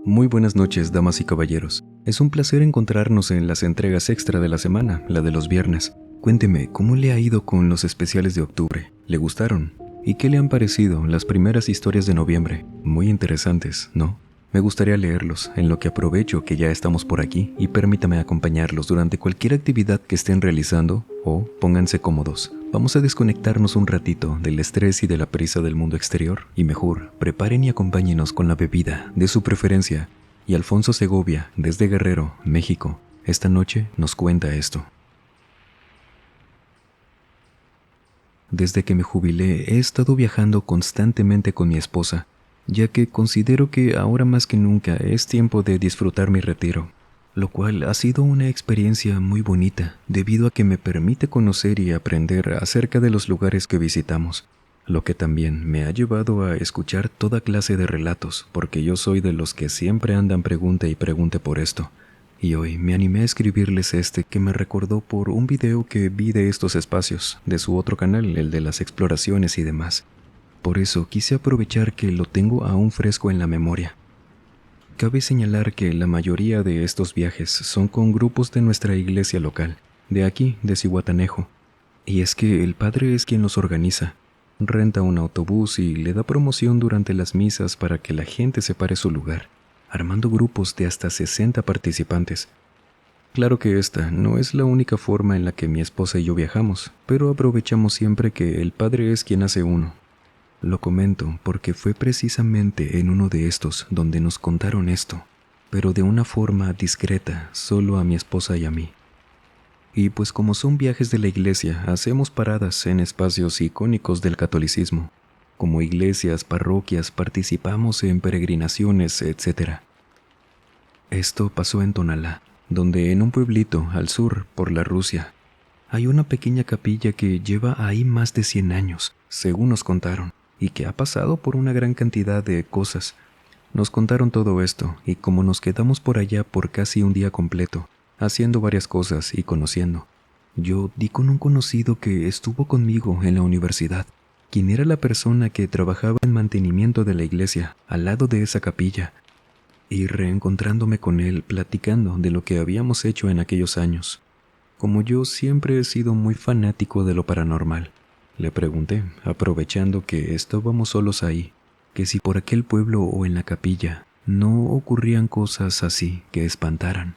Muy buenas noches, damas y caballeros. Es un placer encontrarnos en las entregas extra de la semana, la de los viernes. Cuénteme, ¿cómo le ha ido con los especiales de octubre? ¿Le gustaron? ¿Y qué le han parecido las primeras historias de noviembre? Muy interesantes, ¿no? Me gustaría leerlos, en lo que aprovecho que ya estamos por aquí y permítame acompañarlos durante cualquier actividad que estén realizando o pónganse cómodos. Vamos a desconectarnos un ratito del estrés y de la prisa del mundo exterior y mejor, preparen y acompáñenos con la bebida de su preferencia. Y Alfonso Segovia, desde Guerrero, México, esta noche nos cuenta esto. Desde que me jubilé he estado viajando constantemente con mi esposa, ya que considero que ahora más que nunca es tiempo de disfrutar mi retiro, lo cual ha sido una experiencia muy bonita debido a que me permite conocer y aprender acerca de los lugares que visitamos, lo que también me ha llevado a escuchar toda clase de relatos, porque yo soy de los que siempre andan pregunte y pregunte por esto. Y hoy me animé a escribirles este que me recordó por un video que vi de estos espacios, de su otro canal, el de las exploraciones y demás. Por eso quise aprovechar que lo tengo aún fresco en la memoria. Cabe señalar que la mayoría de estos viajes son con grupos de nuestra iglesia local, de aquí, de Zihuatanejo. Y es que el padre es quien los organiza. Renta un autobús y le da promoción durante las misas para que la gente separe su lugar, armando grupos de hasta 60 participantes. Claro que esta no es la única forma en la que mi esposa y yo viajamos, pero aprovechamos siempre que el padre es quien hace uno. Lo comento porque fue precisamente en uno de estos donde nos contaron esto, pero de una forma discreta, solo a mi esposa y a mí. Y pues como son viajes de la iglesia, hacemos paradas en espacios icónicos del catolicismo. Como iglesias, parroquias, participamos en peregrinaciones, etc. Esto pasó en Tonalá, donde en un pueblito al sur, por la Rusia, hay una pequeña capilla que lleva ahí más de 100 años, según nos contaron, y que ha pasado por una gran cantidad de cosas. Nos contaron todo esto, y como nos quedamos por allá por casi un día completo, haciendo varias cosas y conociendo, yo di con un conocido que estuvo conmigo en la universidad, quien era la persona que trabajaba en mantenimiento de la iglesia, al lado de esa capilla, y reencontrándome con él platicando de lo que habíamos hecho en aquellos años. Como yo siempre he sido muy fanático de lo paranormal, le pregunté, aprovechando que estábamos solos ahí, que si por aquel pueblo o en la capilla no ocurrían cosas así que espantaran.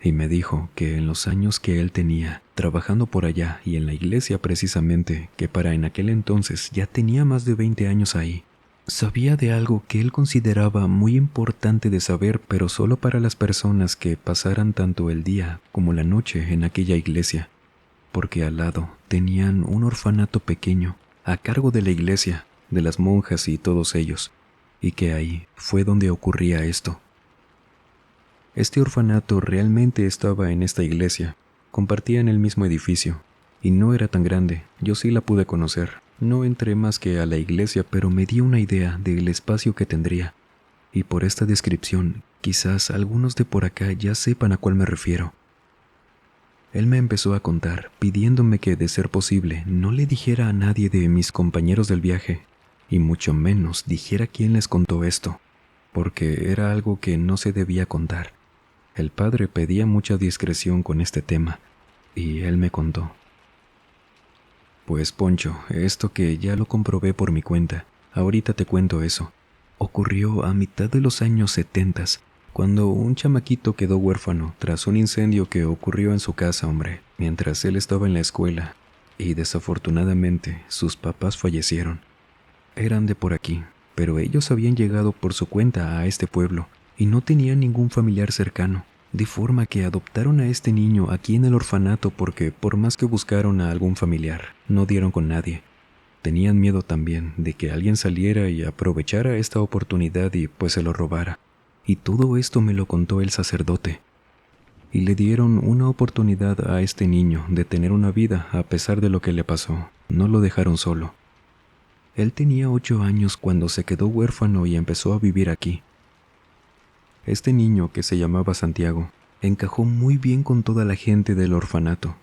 Y me dijo que en los años que él tenía, trabajando por allá y en la iglesia precisamente, que para en aquel entonces ya tenía más de 20 años ahí, sabía de algo que él consideraba muy importante de saber, pero solo para las personas que pasaran tanto el día como la noche en aquella iglesia, porque al lado tenían un orfanato pequeño a cargo de la iglesia, de las monjas y todos ellos, y que ahí fue donde ocurría esto. Este orfanato realmente estaba en esta iglesia, compartían el mismo edificio, y no era tan grande, yo sí la pude conocer. No entré más que a la iglesia, pero me di una idea del espacio que tendría, y por esta descripción, quizás algunos de por acá ya sepan a cuál me refiero. Él me empezó a contar, pidiéndome que, de ser posible, no le dijera a nadie de mis compañeros del viaje, y mucho menos dijera quién les contó esto, porque era algo que no se debía contar. El padre pedía mucha discreción con este tema, y él me contó. Pues Poncho, esto que ya lo comprobé por mi cuenta, ahorita te cuento eso. Ocurrió a mitad de los años 70, cuando un chamaquito quedó huérfano tras un incendio que ocurrió en su casa, hombre, mientras él estaba en la escuela, y desafortunadamente sus papás fallecieron. Eran de por aquí, pero ellos habían llegado por su cuenta a este pueblo, y no tenían ningún familiar cercano, de forma que adoptaron a este niño aquí en el orfanato porque por más que buscaron a algún familiar, no dieron con nadie. Tenían miedo también de que alguien saliera y aprovechara esta oportunidad y pues se lo robara. Y todo esto me lo contó el sacerdote. Y le dieron una oportunidad a este niño de tener una vida a pesar de lo que le pasó. No lo dejaron solo. Él tenía 8 años cuando se quedó huérfano y empezó a vivir aquí. Este niño, que se llamaba Santiago, encajó muy bien con toda la gente del orfanato,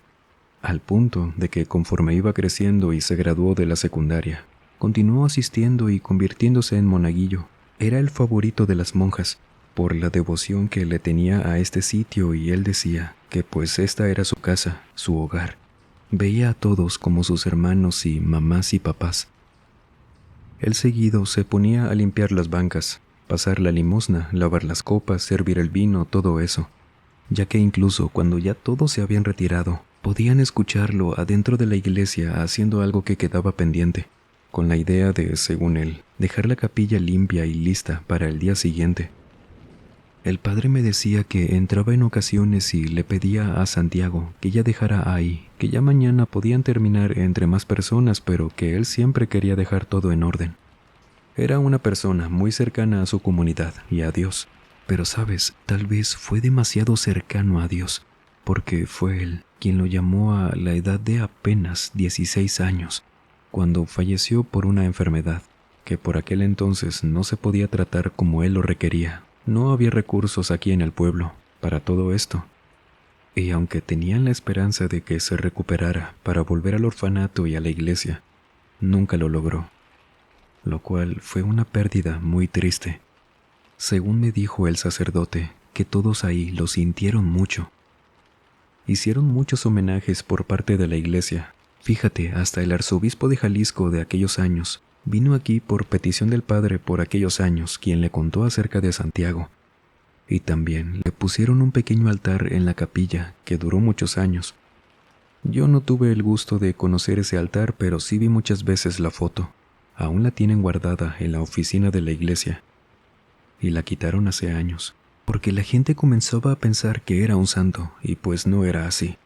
al punto de que conforme iba creciendo y se graduó de la secundaria, continuó asistiendo y convirtiéndose en monaguillo. Era el favorito de las monjas, por la devoción que le tenía a este sitio, y él decía que pues esta era su casa, su hogar. Veía a todos como sus hermanos y mamás y papás. Él seguido se ponía a limpiar las bancas, pasar la limosna, lavar las copas, servir el vino, todo eso, ya que incluso cuando ya todos se habían retirado, podían escucharlo adentro de la iglesia haciendo algo que quedaba pendiente, con la idea de, según él, dejar la capilla limpia y lista para el día siguiente. El padre me decía que entraba en ocasiones y le pedía a Santiago que ya dejara ahí, que ya mañana podían terminar entre más personas, pero que él siempre quería dejar todo en orden. Era una persona muy cercana a su comunidad y a Dios, pero sabes, tal vez fue demasiado cercano a Dios, porque fue él quien lo llamó a la edad de apenas 16 años, cuando falleció por una enfermedad que por aquel entonces no se podía tratar como él lo requería. No había recursos aquí en el pueblo para todo esto, y aunque tenían la esperanza de que se recuperara para volver al orfanato y a la iglesia, nunca lo logró, lo cual fue una pérdida muy triste. Según me dijo el sacerdote, que todos ahí lo sintieron mucho. Hicieron muchos homenajes por parte de la iglesia. Fíjate, hasta el arzobispo de Jalisco de aquellos años vino aquí por petición del padre por aquellos años, quien le contó acerca de Santiago. Y también le pusieron un pequeño altar en la capilla que duró muchos años. Yo no tuve el gusto de conocer ese altar, pero sí vi muchas veces la foto. Aún la tienen guardada en la oficina de la iglesia. Y la quitaron hace años, porque la gente comenzaba a pensar que era un santo, y pues no era así.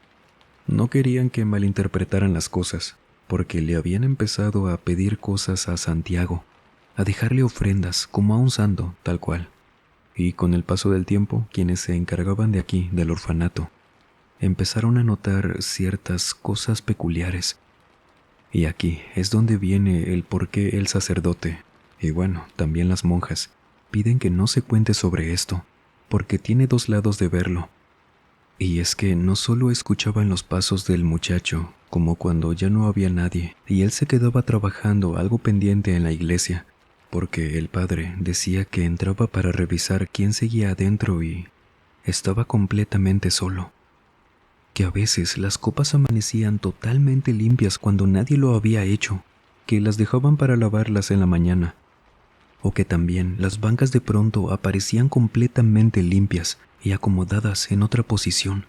No querían que malinterpretaran las cosas, porque le habían empezado a pedir cosas a Santiago, a dejarle ofrendas como a un santo, tal cual. Y con el paso del tiempo, quienes se encargaban de aquí, del orfanato, empezaron a notar ciertas cosas peculiares. Y aquí es donde viene el por qué el sacerdote, y bueno, también las monjas, piden que no se cuente sobre esto, porque tiene dos lados de verlo. Y es que no solo escuchaban los pasos del muchacho, como cuando ya no había nadie, y él se quedaba trabajando algo pendiente en la iglesia, porque el padre decía que entraba para revisar quién seguía adentro y estaba completamente solo. Que a veces las copas amanecían totalmente limpias cuando nadie lo había hecho, que las dejaban para lavarlas en la mañana, o que también las bancas de pronto aparecían completamente limpias y acomodadas en otra posición,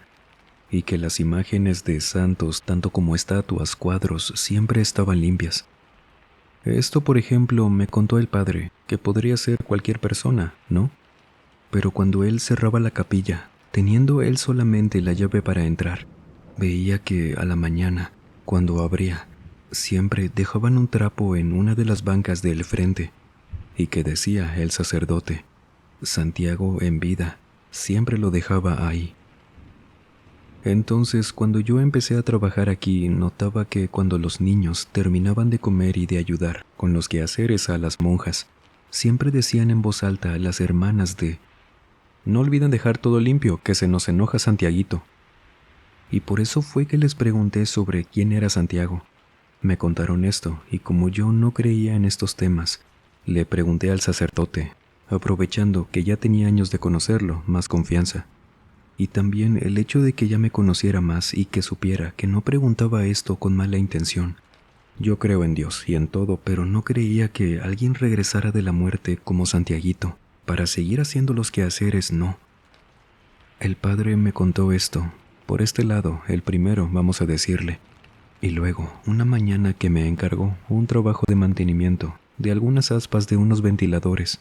y que las imágenes de santos, tanto como estatuas, cuadros, siempre estaban limpias. Esto, por ejemplo, me contó el padre, que podría ser cualquier persona, ¿no? Pero cuando él cerraba la capilla, teniendo él solamente la llave para entrar, veía que a la mañana, cuando abría, siempre dejaban un trapo en una de las bancas del frente, y que decía el sacerdote, Santiago en vida, siempre lo dejaba ahí. Entonces, cuando yo empecé a trabajar aquí, notaba que cuando los niños terminaban de comer y de ayudar con los quehaceres a las monjas, siempre decían en voz alta a las hermanas de «No olviden dejar todo limpio, que se nos enoja Santiaguito». Y por eso fue que les pregunté sobre quién era Santiago. Me contaron esto, y como yo no creía en estos temas, le pregunté al sacerdote, aprovechando que ya tenía años de conocerlo, más confianza. Y también el hecho de que ya me conociera más y que supiera que no preguntaba esto con mala intención. Yo creo en Dios y en todo, pero no creía que alguien regresara de la muerte como Santiaguito, para seguir haciendo los quehaceres, no. El padre me contó esto, por este lado, el primero, vamos a decirle. Y luego, una mañana que me encargó un trabajo de mantenimiento de algunas aspas de unos ventiladores,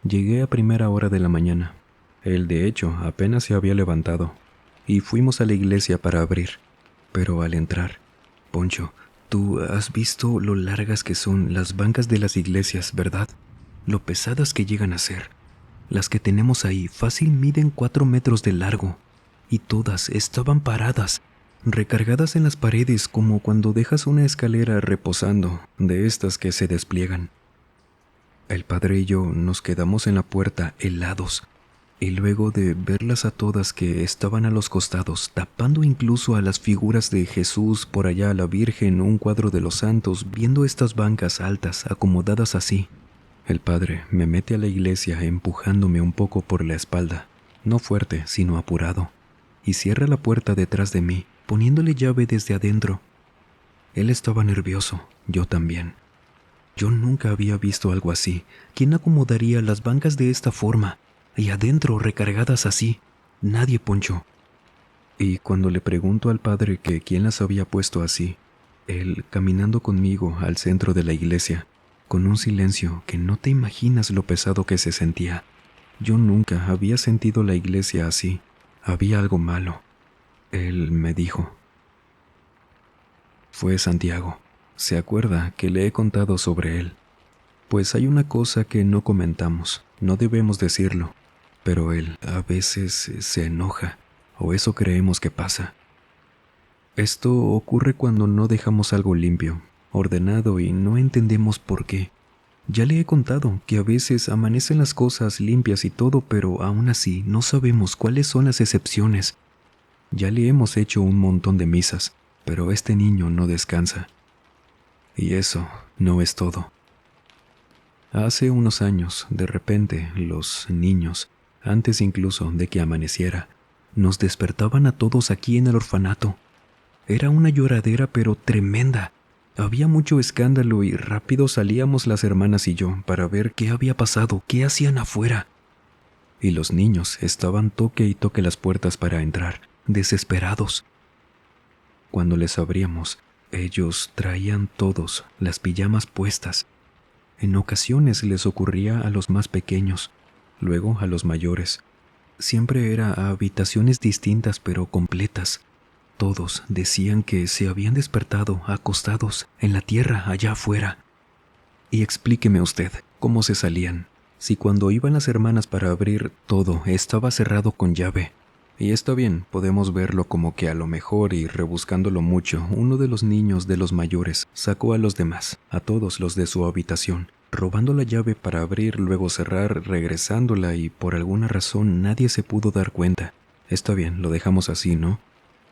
llegué a primera hora de la mañana. Él, de hecho, apenas se había levantado, y fuimos a la iglesia para abrir. Pero al entrar, Poncho, tú has visto lo largas que son las bancas de las iglesias, ¿verdad? Lo pesadas que llegan a ser. Las que tenemos ahí fácil miden 4 metros de largo, y todas estaban paradas, recargadas en las paredes como cuando dejas una escalera reposando, de estas que se despliegan. El padre y yo nos quedamos en la puerta helados, y luego de verlas a todas que estaban a los costados, tapando incluso a las figuras de Jesús, por allá a la Virgen, un cuadro de los santos, viendo estas bancas altas acomodadas así, El padre me mete a la iglesia empujándome un poco por la espalda, no fuerte, sino apurado, y cierra la puerta detrás de mí, poniéndole llave desde adentro. Él estaba nervioso, yo también. Yo nunca había visto algo así. ¿Quién acomodaría las bancas de esta forma? Y adentro recargadas así. Nadie, Poncho. Y cuando le pregunto al padre que quién las había puesto así, él caminando conmigo al centro de la iglesia, con un silencio que no te imaginas lo pesado que se sentía. Yo nunca había sentido la iglesia así. Había algo malo. Él me dijo. Fue Santiago. ¿Se acuerda que le he contado sobre él? Pues hay una cosa que no comentamos, no debemos decirlo, pero él a veces se enoja, o eso creemos que pasa. Esto ocurre cuando no dejamos algo limpio, ordenado y no entendemos por qué. Ya le he contado que a veces amanecen las cosas limpias y todo, pero aún así no sabemos cuáles son las excepciones. Ya le hemos hecho un montón de misas, pero este niño no descansa. Y eso no es todo. Hace unos años, de repente, los niños, antes incluso de que amaneciera, nos despertaban a todos aquí en el orfanato. Era una lloradera pero tremenda. Había mucho escándalo y rápido salíamos las hermanas y yo para ver qué había pasado, qué hacían afuera. Y los niños estaban toque y toque las puertas para entrar, desesperados. Cuando les abríamos, ellos traían todos las pijamas puestas. En ocasiones les ocurría a los más pequeños, luego a los mayores. Siempre era a habitaciones distintas pero completas. Todos decían que se habían despertado acostados en la tierra allá afuera. Y explíqueme usted, ¿cómo se salían? Si cuando iban las hermanas para abrir todo estaba cerrado con llave. Y está bien, podemos verlo como que a lo mejor y rebuscándolo mucho, uno de los niños de los mayores sacó a los demás, a todos los de su habitación, robando la llave para abrir, luego cerrar, regresándola y por alguna razón nadie se pudo dar cuenta. Está bien, lo dejamos así, ¿no?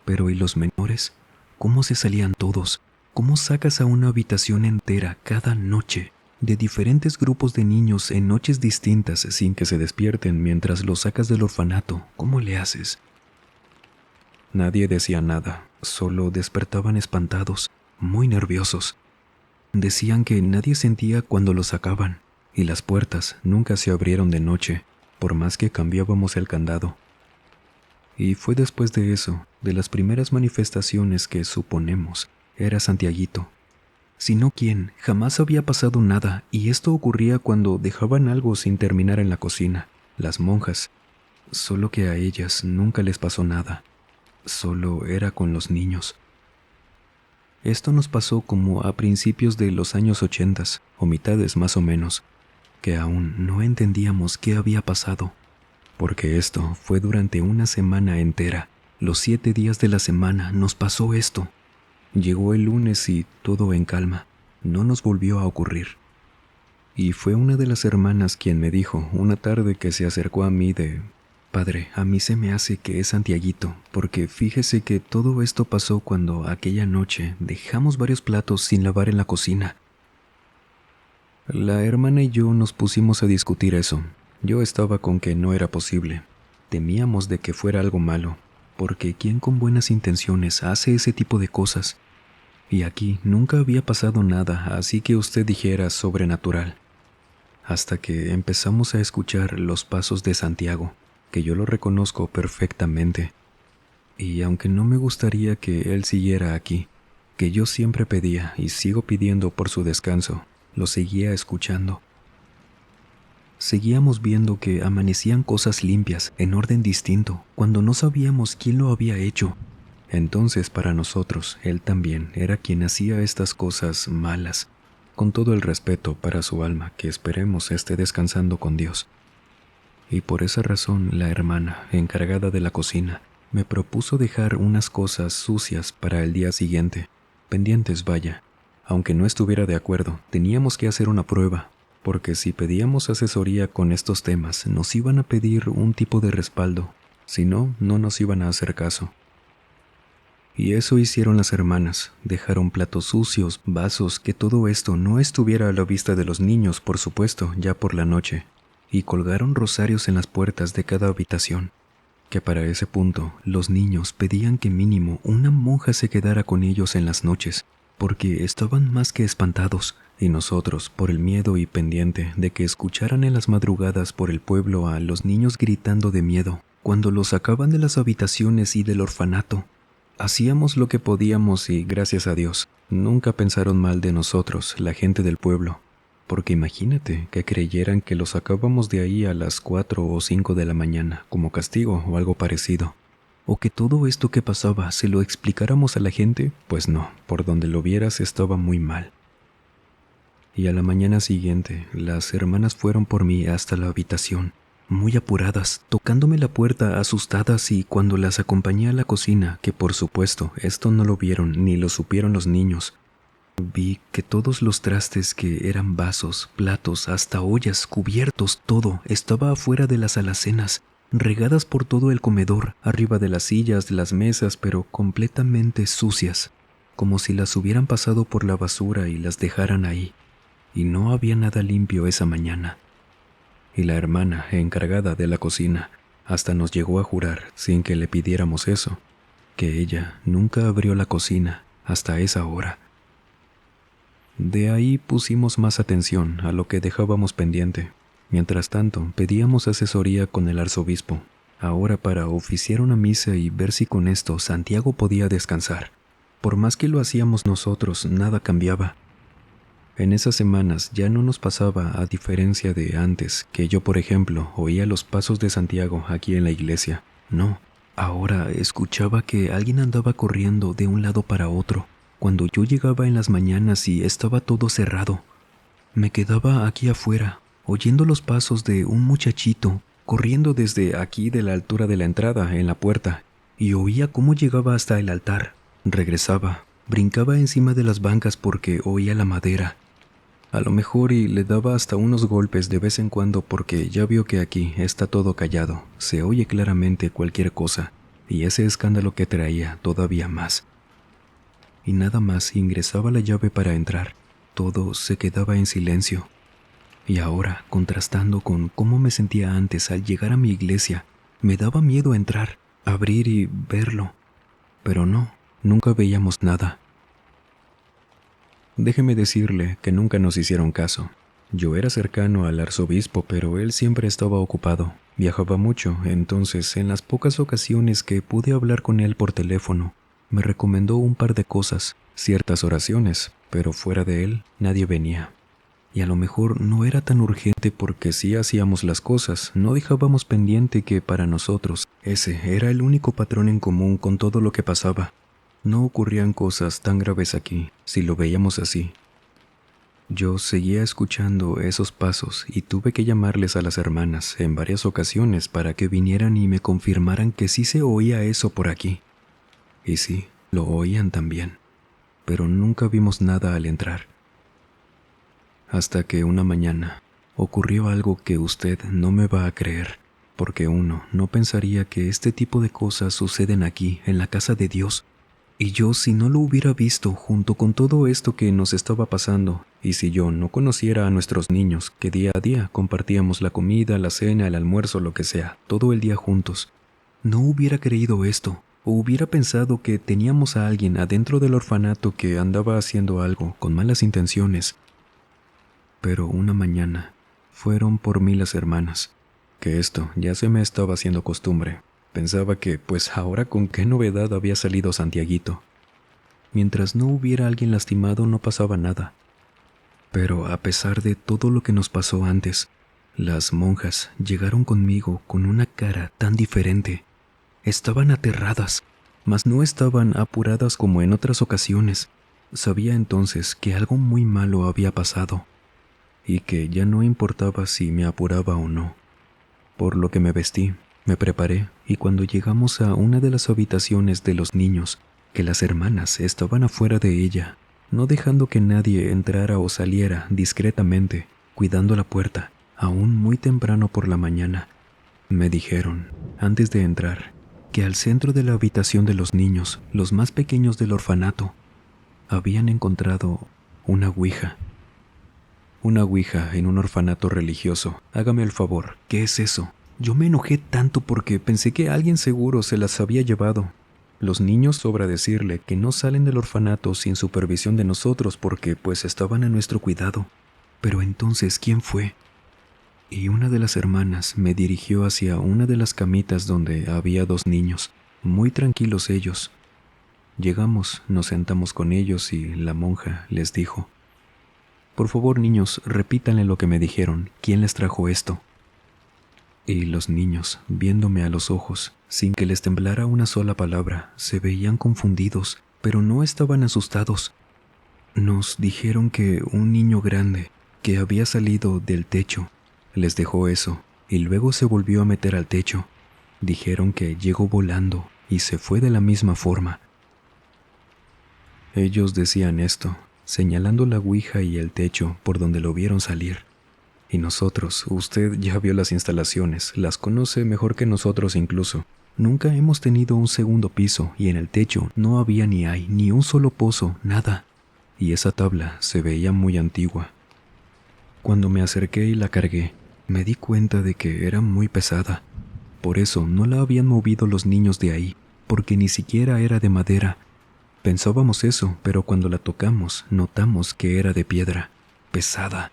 Pero ¿y los menores? ¿Cómo se salían todos? ¿Cómo sacas a una habitación entera cada noche de diferentes grupos de niños en noches distintas sin que se despierten mientras los sacas del orfanato? ¿Cómo le haces? Nadie decía nada, solo despertaban espantados, muy nerviosos. Decían que nadie sentía cuando los sacaban, y las puertas nunca se abrieron de noche, por más que cambiábamos el candado. Y fue después de eso, de las primeras manifestaciones que suponemos era Santiaguito. Si no, ¿quién? Jamás había pasado nada, y esto ocurría cuando dejaban algo sin terminar en la cocina, las monjas. Solo que a ellas nunca les pasó nada. Solo era con los niños. Esto nos pasó como a principios de los años 80, o mitades más o menos, que aún no entendíamos qué había pasado, porque esto fue durante una semana entera. Los 7 días de la semana nos pasó esto. Llegó el lunes y todo en calma, no nos volvió a ocurrir. Y fue una de las hermanas quien me dijo una tarde que se acercó a mí de: «Padre, a mí se me hace que es Santiaguito, porque fíjese que todo esto pasó cuando aquella noche dejamos varios platos sin lavar en la cocina». La hermana y yo nos pusimos a discutir eso. Yo estaba con que no era posible. Temíamos de que fuera algo malo, porque ¿quién con buenas intenciones hace ese tipo de cosas? Y aquí nunca había pasado nada, así que usted dijera sobrenatural. Hasta que empezamos a escuchar los pasos de Santiago, que yo lo reconozco perfectamente. Y aunque no me gustaría que él siguiera aquí, que yo siempre pedía y sigo pidiendo por su descanso, lo seguía escuchando. Seguíamos viendo que amanecían cosas limpias, en orden distinto, cuando no sabíamos quién lo había hecho. Entonces, para nosotros, él también era quien hacía estas cosas malas, con todo el respeto para su alma, que esperemos esté descansando con Dios. Y por esa razón, la hermana, encargada de la cocina, me propuso dejar unas cosas sucias para el día siguiente, pendientes vaya. Aunque no estuviera de acuerdo, teníamos que hacer una prueba, porque si pedíamos asesoría con estos temas, nos iban a pedir un tipo de respaldo, si no, no nos iban a hacer caso. Y eso hicieron las hermanas. Dejaron platos sucios, vasos, que todo esto no estuviera a la vista de los niños, por supuesto, ya por la noche. Y colgaron rosarios en las puertas de cada habitación. Que para ese punto, los niños pedían que mínimo una monja se quedara con ellos en las noches, porque estaban más que espantados, y nosotros, por el miedo y pendiente de que escucharan en las madrugadas por el pueblo a los niños gritando de miedo, cuando los sacaban de las habitaciones y del orfanato. Hacíamos lo que podíamos y, gracias a Dios, nunca pensaron mal de nosotros, la gente del pueblo. Porque imagínate que creyeran que los sacábamos de ahí a las 4 o 5 de la mañana, como castigo o algo parecido. O que todo esto que pasaba se lo explicáramos a la gente, pues no, por donde lo vieras estaba muy mal. Y a la mañana siguiente, las hermanas fueron por mí hasta la habitación, muy apuradas, tocándome la puerta asustadas, y cuando las acompañé a la cocina, que por supuesto esto no lo vieron ni lo supieron los niños, vi que todos los trastes, que eran vasos, platos, hasta ollas, cubiertos, todo estaba afuera de las alacenas, regadas por todo el comedor, arriba de las sillas, de las mesas, pero completamente sucias, como si las hubieran pasado por la basura y las dejaran ahí. Y no había nada limpio esa mañana. Y la hermana encargada de la cocina hasta nos llegó a jurar, sin que le pidiéramos eso, que ella nunca abrió la cocina hasta esa hora. De ahí pusimos más atención a lo que dejábamos pendiente. Mientras tanto, pedíamos asesoría con el arzobispo, ahora para oficiar una misa y ver si con esto Santiago podía descansar. Por más que lo hacíamos nosotros, nada cambiaba. En esas semanas ya no nos pasaba, a diferencia de antes, que yo, por ejemplo, oía los pasos de Santiago aquí en la iglesia. No, ahora escuchaba que alguien andaba corriendo de un lado para otro. Cuando yo llegaba en las mañanas y estaba todo cerrado, me quedaba aquí afuera, oyendo los pasos de un muchachito, corriendo desde aquí de la altura de la entrada en la puerta, y oía cómo llegaba hasta el altar. Regresaba, brincaba encima de las bancas porque oía la madera. A lo mejor y le daba hasta unos golpes de vez en cuando, porque ya vio que aquí está todo callado, se oye claramente cualquier cosa, y ese escándalo que traía todavía más. Y nada más ingresaba la llave para entrar, todo se quedaba en silencio. Y ahora, contrastando con cómo me sentía antes al llegar a mi iglesia, me daba miedo entrar, abrir y verlo. Pero no, nunca veíamos nada. Déjeme decirle que nunca nos hicieron caso. Yo era cercano al arzobispo, pero él siempre estaba ocupado. Viajaba mucho, entonces en las pocas ocasiones que pude hablar con él por teléfono, me recomendó un par de cosas, ciertas oraciones, pero fuera de él nadie venía. Y a lo mejor no era tan urgente porque sí hacíamos las cosas, no dejábamos pendiente que para nosotros ese era el único patrón en común con todo lo que pasaba. No ocurrían cosas tan graves aquí, si lo veíamos así. Yo seguía escuchando esos pasos y tuve que llamarles a las hermanas en varias ocasiones para que vinieran y me confirmaran que sí se oía eso por aquí. Y sí, lo oían también, pero nunca vimos nada al entrar. Hasta que una mañana ocurrió algo que usted no me va a creer, porque uno no pensaría que este tipo de cosas suceden aquí, en la casa de Dios. Y yo, si no lo hubiera visto junto con todo esto que nos estaba pasando, y si yo no conociera a nuestros niños, que día a día compartíamos la comida, la cena, el almuerzo, lo que sea, todo el día juntos, no hubiera creído esto, o hubiera pensado que teníamos a alguien adentro del orfanato que andaba haciendo algo con malas intenciones. Pero una mañana fueron por mí las hermanas, que esto ya se me estaba haciendo costumbre. Pensaba que, pues ahora con qué novedad había salido Santiaguito. Mientras no hubiera alguien lastimado no pasaba nada. Pero a pesar de todo lo que nos pasó antes, las monjas llegaron conmigo con una cara tan diferente. Estaban aterradas, mas no estaban apuradas como en otras ocasiones. Sabía entonces que algo muy malo había pasado, y que ya no importaba si me apuraba o no. Por lo que me vestí, me preparé, y cuando llegamos a una de las habitaciones de los niños, que las hermanas estaban afuera de ella, no dejando que nadie entrara o saliera, discretamente, cuidando la puerta, aún muy temprano por la mañana, me dijeron, antes de entrar, que al centro de la habitación de los niños, los más pequeños del orfanato, habían encontrado una ouija. Una ouija en un orfanato religioso. Hágame el favor, ¿qué es eso? Yo me enojé tanto porque pensé que alguien seguro se las había llevado. Los niños, sobra decirle, que no salen del orfanato sin supervisión de nosotros porque pues estaban a nuestro cuidado. Pero entonces, ¿quién fue? Y una de las hermanas me dirigió hacia una de las camitas donde había 2 niños, muy tranquilos ellos. Llegamos, nos sentamos con ellos y la monja les dijo: «Por favor, niños, repítanle lo que me dijeron. ¿Quién les trajo esto?». Y los niños, viéndome a los ojos, sin que les temblara una sola palabra, se veían confundidos, pero no estaban asustados. Nos dijeron que un niño grande, que había salido del techo, les dejó eso, y luego se volvió a meter al techo. Dijeron que llegó volando y se fue de la misma forma. Ellos decían esto, señalando la ouija y el techo por donde lo vieron salir. Y nosotros, usted ya vio las instalaciones, las conoce mejor que nosotros incluso. Nunca hemos tenido un segundo piso y en el techo no había ni hay ni un solo pozo, nada. Y esa tabla se veía muy antigua. Cuando me acerqué y la cargué, me di cuenta de que era muy pesada. Por eso no la habían movido los niños de ahí, porque ni siquiera era de madera. Pensábamos eso, pero cuando la tocamos, notamos que era de piedra, pesada.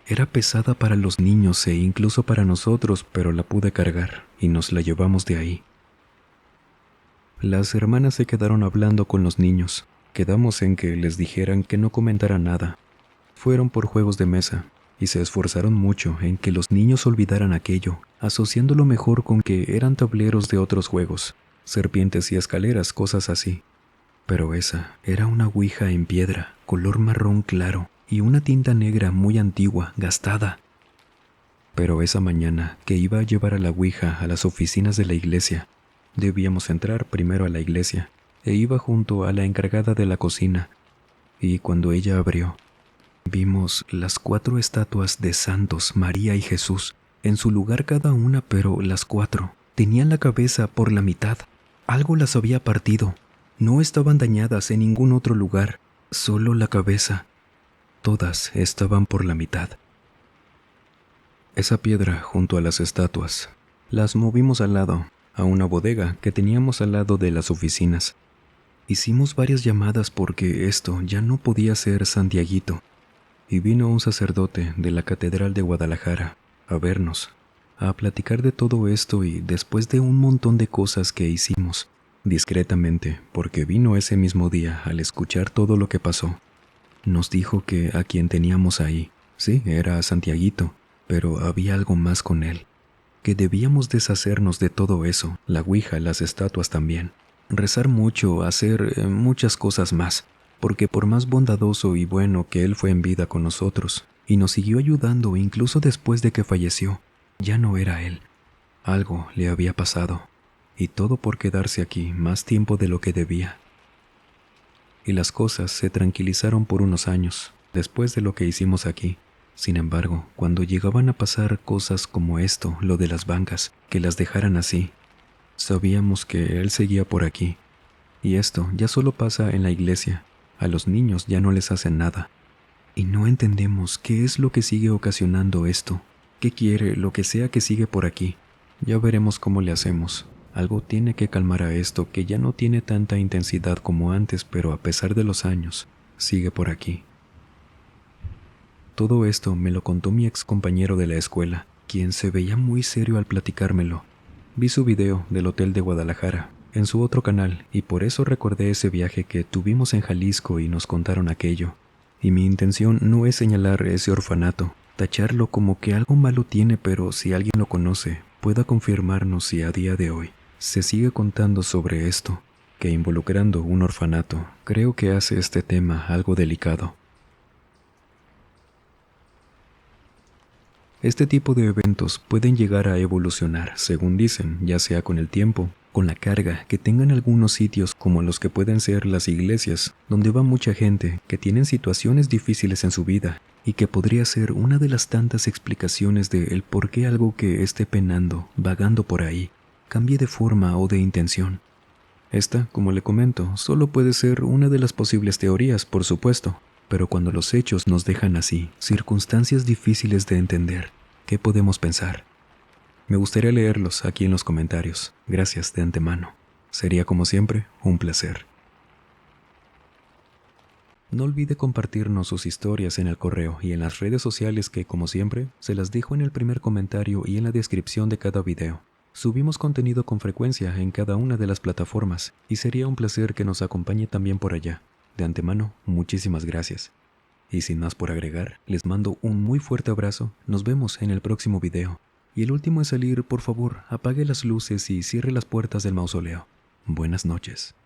Era pesada para los niños e incluso para nosotros, pero la pude cargar y nos la llevamos de ahí. Las hermanas se quedaron hablando con los niños. Quedamos en que les dijeran que no comentaran nada. Fueron por juegos de mesa y se esforzaron mucho en que los niños olvidaran aquello, asociándolo mejor con que eran tableros de otros juegos, serpientes y escaleras, cosas así. Pero esa era una ouija en piedra, color marrón claro, y una tinta negra muy antigua, gastada. Pero esa mañana que iba a llevar a la ouija a las oficinas de la iglesia, debíamos entrar primero a la iglesia, e iba junto a la encargada de la cocina, y cuando ella abrió, vimos las 4 estatuas de santos, María y Jesús, en su lugar cada una, pero las 4 tenían la cabeza por la mitad. Algo las había partido. No estaban dañadas en ningún otro lugar, solo la cabeza. Todas estaban por la mitad. Esa piedra junto a las estatuas, las movimos al lado, a una bodega que teníamos al lado de las oficinas. Hicimos varias llamadas porque esto ya no podía ser Santiaguito, y vino un sacerdote de la Catedral de Guadalajara a vernos, a platicar de todo esto y después de un montón de cosas que hicimos, discretamente, porque vino ese mismo día al escuchar todo lo que pasó, nos dijo que a quien teníamos ahí, sí, era a Santiaguito, pero había algo más con él, que debíamos deshacernos de todo eso, la ouija, las estatuas también, rezar mucho, hacer muchas cosas más, porque por más bondadoso y bueno que él fue en vida con nosotros, y nos siguió ayudando incluso después de que falleció, ya no era él. Algo le había pasado, y todo por quedarse aquí más tiempo de lo que debía. Y las cosas se tranquilizaron por unos años, después de lo que hicimos aquí. Sin embargo, cuando llegaban a pasar cosas como esto, lo de las bancas, que las dejaran así, sabíamos que él seguía por aquí. Y esto ya solo pasa en la iglesia. A los niños ya no les hacen nada. Y no entendemos qué es lo que sigue ocasionando esto. ¿Qué quiere lo que sea que sigue por aquí? Ya veremos cómo le hacemos. Algo tiene que calmar a esto que ya no tiene tanta intensidad como antes, pero a pesar de los años, sigue por aquí. Todo esto me lo contó mi ex compañero de la escuela, quien se veía muy serio al platicármelo. Vi su video del hotel de Guadalajara en su otro canal y por eso recordé ese viaje que tuvimos en Jalisco y nos contaron aquello. Y mi intención no es señalar ese orfanato, tacharlo como que algo malo tiene, pero si alguien lo conoce, pueda confirmarnos si a día de hoy se sigue contando sobre esto, que involucrando un orfanato, creo que hace este tema algo delicado. Este tipo de eventos pueden llegar a evolucionar, según dicen, ya sea con el tiempo, con la carga que tengan algunos sitios como los que pueden ser las iglesias, donde va mucha gente que tienen situaciones difíciles en su vida y que podría ser una de las tantas explicaciones de el por qué algo que esté penando, vagando por ahí, cambie de forma o de intención. Esta, como le comento, solo puede ser una de las posibles teorías, por supuesto, pero cuando los hechos nos dejan así, circunstancias difíciles de entender, ¿qué podemos pensar? Me gustaría leerlos aquí en los comentarios. Gracias de antemano. Sería como siempre un placer. No olvide compartirnos sus historias en el correo y en las redes sociales que, como siempre, se las dejo en el primer comentario y en la descripción de cada video. Subimos contenido con frecuencia en cada una de las plataformas y sería un placer que nos acompañe también por allá. De antemano, muchísimas gracias. Y sin más por agregar, les mando un muy fuerte abrazo. Nos vemos en el próximo video. Y el último en salir, por favor, apague las luces y cierre las puertas del mausoleo. Buenas noches.